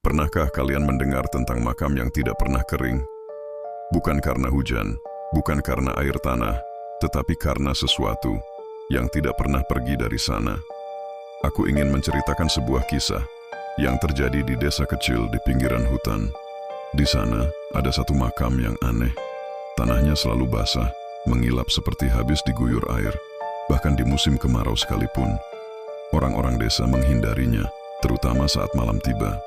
Pernahkah kalian mendengar tentang makam yang tidak pernah kering? Bukan karena hujan, bukan karena air tanah, tetapi karena sesuatu yang tidak pernah pergi dari sana. Aku ingin menceritakan sebuah kisah yang terjadi di desa kecil di pinggiran hutan. Di sana ada satu makam yang aneh. Tanahnya selalu basah, mengilap seperti habis diguyur air. Bahkan di musim kemarau sekalipun, orang-orang desa menghindarinya, terutama saat malam tiba.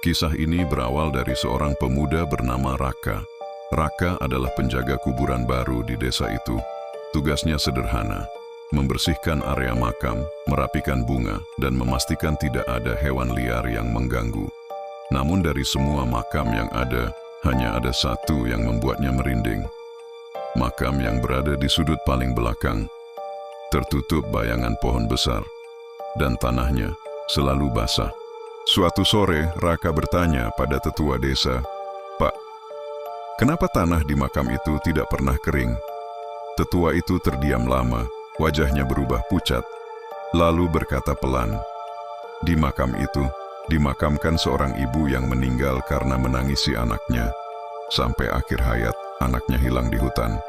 Kisah ini berawal dari seorang pemuda bernama Raka. Raka adalah penjaga kuburan baru di desa itu. Tugasnya sederhana, membersihkan area makam, merapikan bunga, dan memastikan tidak ada hewan liar yang mengganggu. Namun dari semua makam yang ada, hanya ada satu yang membuatnya merinding. Makam yang berada di sudut paling belakang, tertutup bayangan pohon besar, dan tanahnya selalu basah. Suatu sore, Raka bertanya pada tetua desa, "Pak, kenapa tanah di makam itu tidak pernah kering?" Tetua itu terdiam lama, wajahnya berubah pucat, lalu berkata pelan, "Di makam itu, dimakamkan seorang ibu yang meninggal karena menangisi anaknya. Sampai akhir hayat, anaknya hilang di hutan,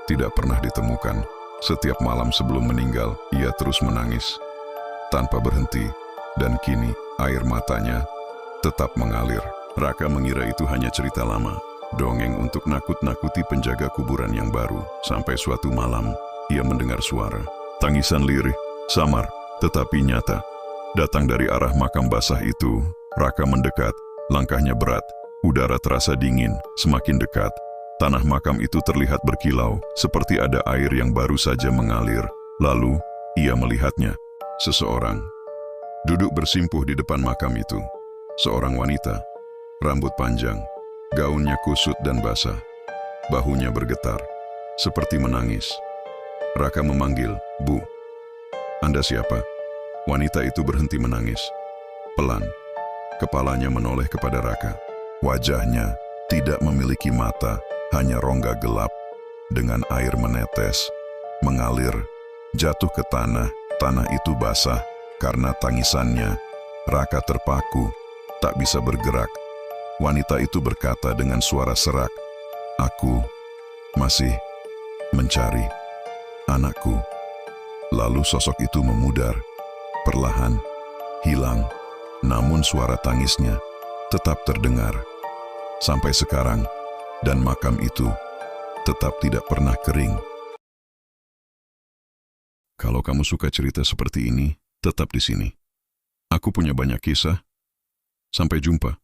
tidak pernah ditemukan. Setiap malam sebelum meninggal, ia terus menangis, tanpa berhenti, dan kini air matanya tetap mengalir." Raka mengira itu hanya cerita lama, dongeng untuk nakut-nakuti penjaga kuburan yang baru. Sampai suatu malam, ia mendengar suara. Tangisan lirih, samar, tetapi nyata, datang dari arah makam basah itu. Raka mendekat, langkahnya berat, udara terasa dingin, semakin dekat. Tanah makam itu terlihat berkilau, seperti ada air yang baru saja mengalir. Lalu, ia melihatnya, seseorang duduk bersimpuh di depan makam itu. Seorang wanita, rambut panjang, gaunnya kusut dan basah, bahunya bergetar, seperti menangis. Raka memanggil, "Bu, Anda siapa?" Wanita itu berhenti menangis. Pelan, kepalanya menoleh kepada Raka. Wajahnya tidak memiliki mata, hanya rongga gelap, dengan air menetes, mengalir, jatuh ke tanah. Tanah itu basah karena tangisannya. Raka terpaku, tak bisa bergerak. Wanita itu berkata dengan suara serak, "Aku masih mencari anakku." Lalu sosok itu memudar, perlahan, hilang. Namun suara tangisnya tetap terdengar sampai sekarang, dan makam itu tetap tidak pernah kering. Kalau kamu suka cerita seperti ini, tetap di sini. Aku punya banyak kisah. Sampai jumpa.